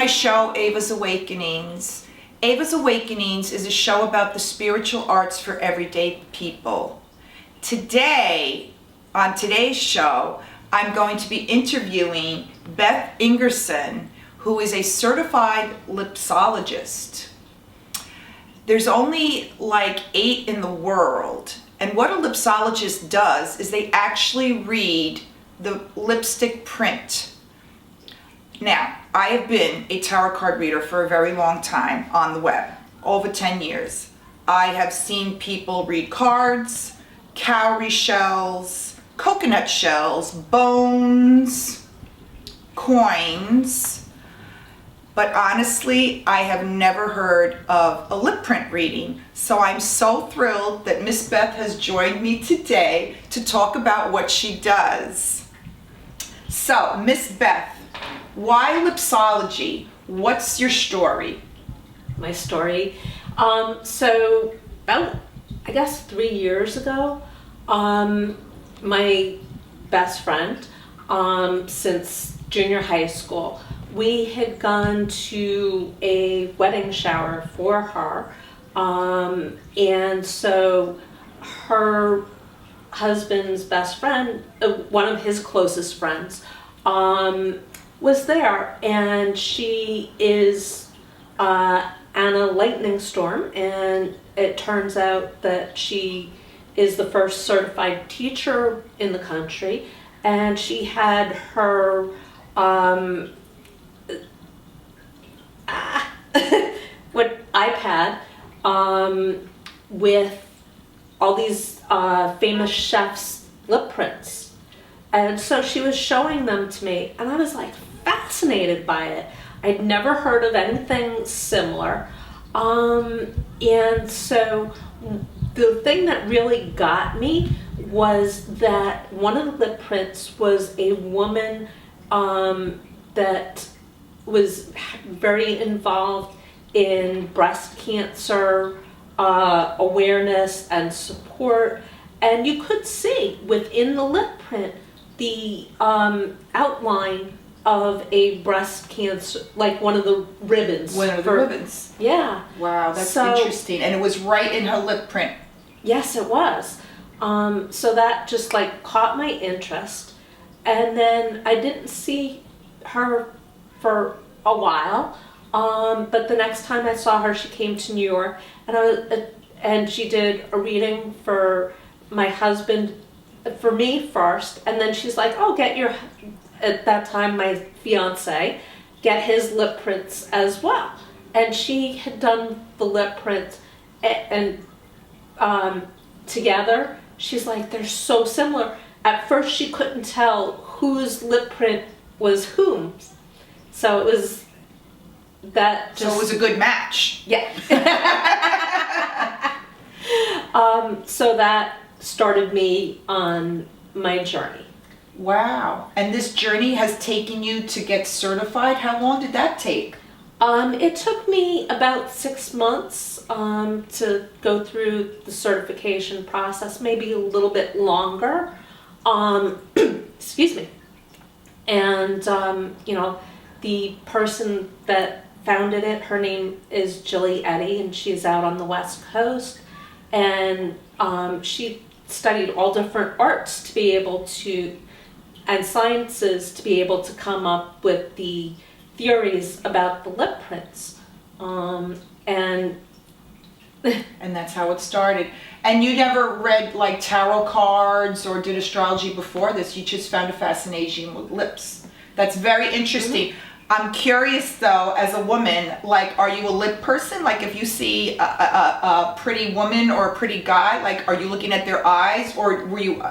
my show, Ava's Awakenings. Ava's Awakenings is a show about the spiritual arts for everyday people. Today, on today's show, I'm going to be interviewing Beth Engerson, who is a certified lipsologist. There's only like 8 in the world, and what a lipsologist does is they actually read the lipstick print. Now, I have been a tarot card reader for a very long time on the web, over 10 years. I have seen people read cards, cowrie shells, coconut shells, bones, coins, but honestly, I have never heard of a lip print reading. So I'm so thrilled that Miss Beth has joined me today to talk about what she does. So, Miss Beth, why Lipsology? What's your story? My story? So about, I guess 3 years ago, my best friend, since junior high school, we had gone to a wedding shower for her, and so her husband's best friend, one of his closest friends, was there, and she is Anna Lightning Storm, and it turns out that she is the first certified teacher in the country, and she had her iPad with all these famous chefs' lip prints. And so she was showing them to me, and I was like fascinated by it. I'd never heard of anything similar. And so the thing that really got me was that one of the lip prints was a woman that was very involved in breast cancer awareness and support. And you could see within the lip print the outline of a breast cancer, like one of the ribbons. One of the ribbons. Yeah. Wow, that's interesting. And it was right in her lip print. Yes, it was. So that just like caught my interest. And then I didn't see her for a while. But the next time I saw her, she came to New York, and she did a reading for my husband, for me first, and then she's like, oh, at that time my fiance, get his lip prints as well. And she had done the lip print, and together, she's like, they're so similar. At first she couldn't tell whose lip print was whom's. So it was that just... So it was a good match. Yeah. So that started me on my journey. Wow. And this journey has taken you to get certified? How long did that take? It took me about 6 months to go through the certification process, maybe a little bit longer. Excuse me. And, the person that founded it, her name is Jilly Eddy, and she's out on the West Coast. And she studied all different arts to be able to, and sciences to be able to come up with the theories about the lip prints. And that's how it started. And you never read like tarot cards or did astrology before this? You just found a fascination with lips. That's very interesting. Mm-hmm. I'm curious though, as a woman, like, are you a lip person? Like, if you see a pretty woman or a pretty guy, like, are you looking at their eyes, or were you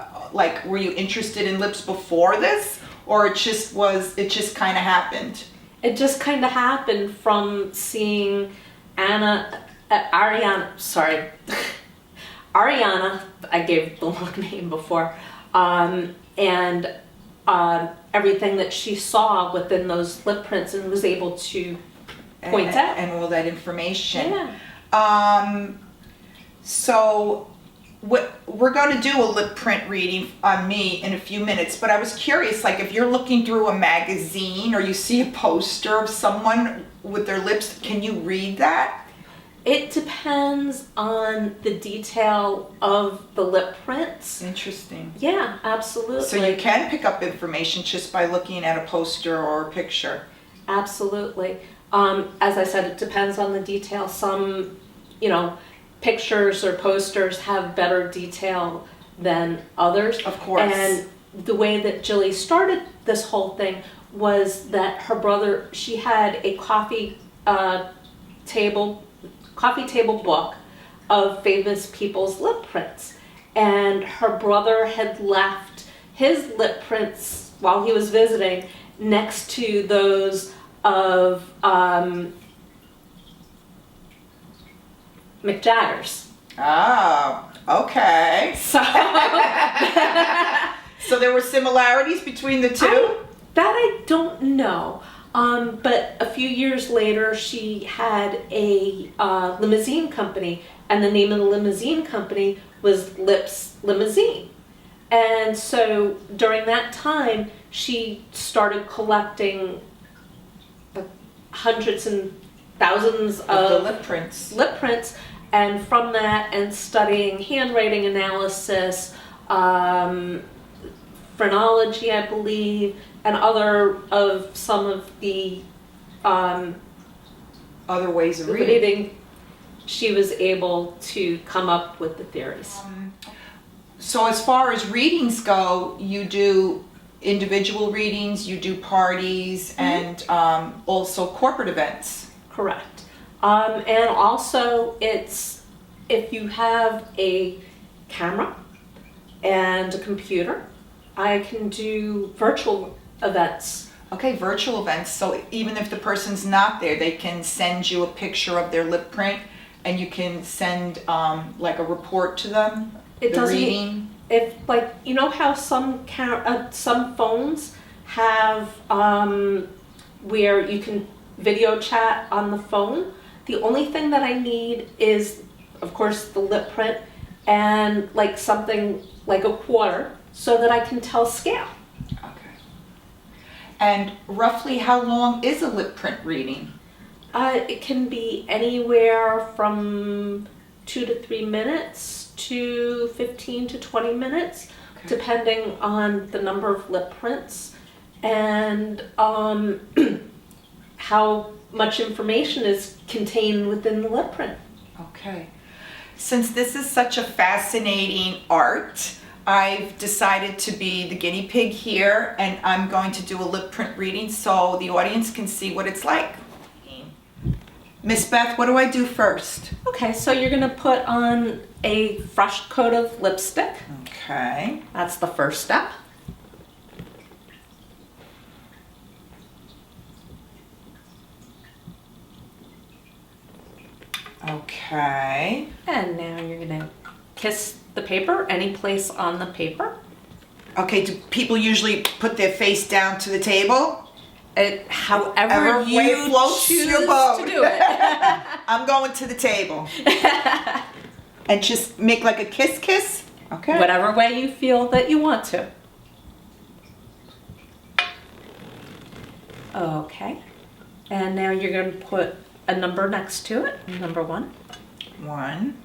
interested in lips before this, or it just kind of happened? It just kind of happened from seeing Ariana. I gave the long name before, and everything that she saw within those lip prints and was able to point out. And all that information. Yeah. So we're going to do a lip print reading on me in a few minutes, but I was curious, like if you're looking through a magazine or you see a poster of someone with their lips, can you read that? It depends on the detail of the lip prints. Interesting. Yeah, absolutely. So you can pick up information just by looking at a poster or a picture. Absolutely. As I said, it depends on the detail. Some, pictures or posters have better detail than others. Of course. And the way that Jilly started this whole thing was that her brother, she had a coffee table book of famous people's lip prints. And her brother had left his lip prints while he was visiting next to those of Mick Jagger's. Oh, okay. So, So there were similarities between the two? I don't know. But a few years later, she had a limousine company, and the name of the limousine company was Lips Limousine. And so during that time, she started collecting hundreds and thousands Of the lip prints, and from that, and studying handwriting analysis, phrenology, I believe, and some of the Other ways of reading. she was able to come up with the theories. So as far as readings go, you do individual readings, you do parties, and also corporate events. Correct. And also, it's if you have a camera and a computer, I can do virtual events. Okay, virtual events. So even if the person's not there, they can send you a picture of their lip print, and you can send like a report to them. It the doesn't. reading. If how some phones have where you can video chat on the phone. The only thing that I need is, of course, the lip print and like something like a quarter so that I can tell scale. Okay. And roughly how long is a lip print reading? It can be anywhere from 2 to 3 minutes to 15 to 20 minutes, Okay. depending on the number of lip prints and how much information is contained within the lip print. Okay. Since this is such a fascinating art, I've decided to be the guinea pig here, and I'm going to do a lip print reading so the audience can see what it's like. Miss Beth, what do I do first? Okay, so you're gonna put on a fresh coat of lipstick. Okay. That's the first step. Okay. And now you're gonna kiss the paper, any place on the paper. Okay, do people usually put their face down to the table? However way you floats choose your boat. to do it. I'm going to the table. And just make like a kiss? Okay. Whatever way you feel that you want to. Okay. And now you're going to put a number next to it, number 1. 1.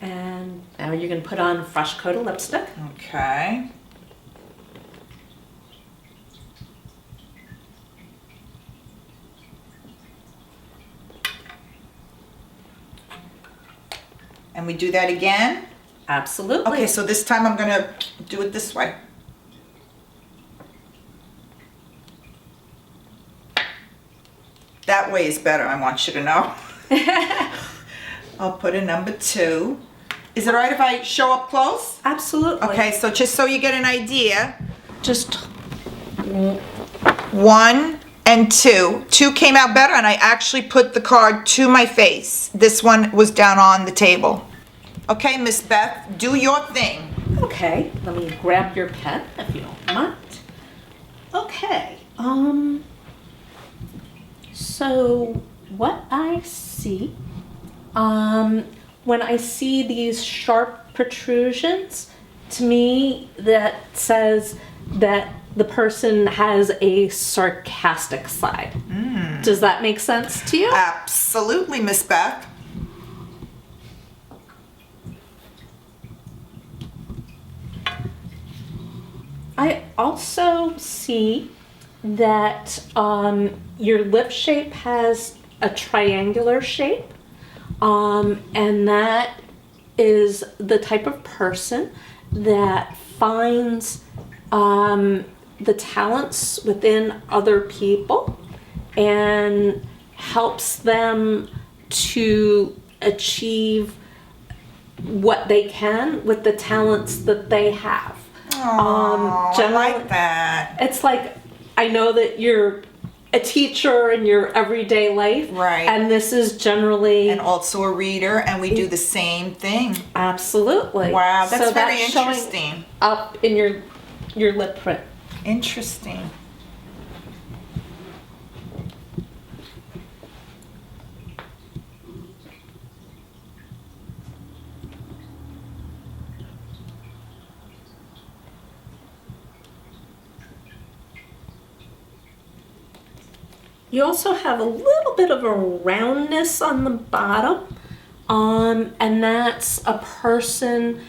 And now you're going to put on a fresh coat of lipstick. Okay. And we do that again? Absolutely. Okay, so this time I'm gonna do it this way. That way is better, I want you to know. I'll put a number 2. Is it all right if I show up close? Absolutely. Okay, so just so you get an idea, Just 1 and 2. 2 came out better, and I actually put the card to my face. This one was down on the table. Okay, Miss Beth, do your thing. okay. Let me grab your pen if you don't mind. Okay. So what I see, when I see these sharp protrusions, to me that says that the person has a sarcastic side. Does that make sense to you? Absolutely, Miss Beth. I also see that your lip shape has a triangular shape, and that is the type of person that finds the talents within other people and helps them to achieve what they can with the talents that they have. I like that. It's like, I know that you're a teacher in your everyday life. Right. And this is generally... And also a reader, and we do the same thing. Absolutely. Wow, that's so very that's interesting. Up in your lip print. Interesting. You also have a little bit of a roundness on the bottom, and that's a person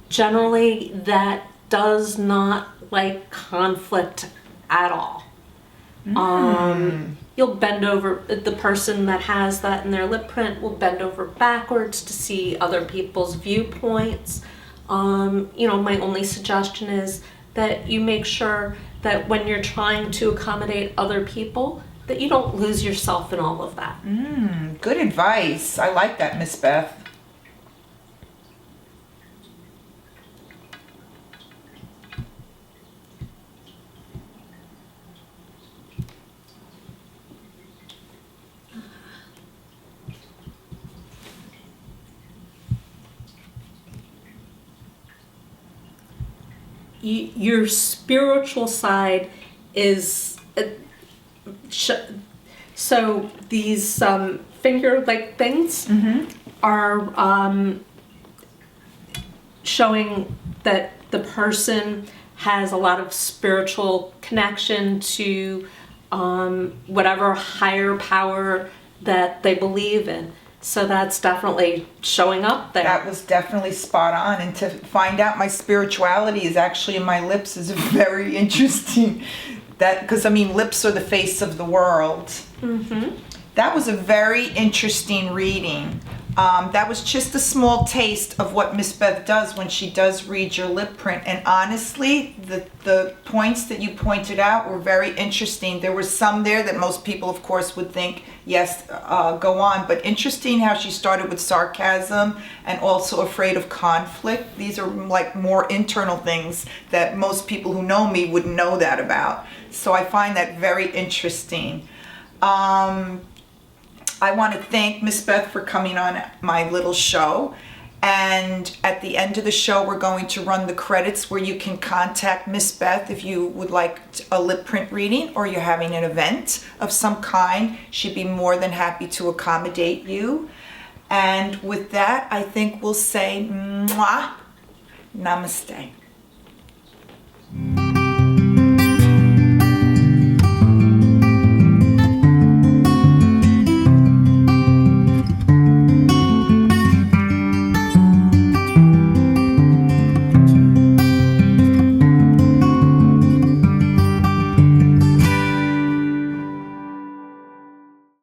generally that does not like conflict at all. You'll bend over, the person that has that in their lip print will bend over backwards to see other people's viewpoints. My only suggestion is that you make sure that when you're trying to accommodate other people, that you don't lose yourself in all of that. Good advice. I like that, Miss Beth. Your spiritual side is so these finger-like things are showing that the person has a lot of spiritual connection to whatever higher power that they believe in. So that's definitely showing up there. That was definitely spot on. And to find out my spirituality is actually in my lips is very interesting. Because lips are the face of the world. That was a very interesting reading. That was just a small taste of what Miss Beth does when she does read your lip print. And honestly, the points that you pointed out were very interesting. There were some there that most people, of course, would think, yes, go on. But interesting how she started with sarcasm and also afraid of conflict. These are like more internal things that most people who know me wouldn't know that about. So I find that very interesting. I want to thank Miss Beth for coming on my little show. And at the end of the show, we're going to run the credits where you can contact Miss Beth if you would like a lip print reading or you're having an event of some kind. She'd be more than happy to accommodate you. And with that, I think we'll say, mwah, namaste.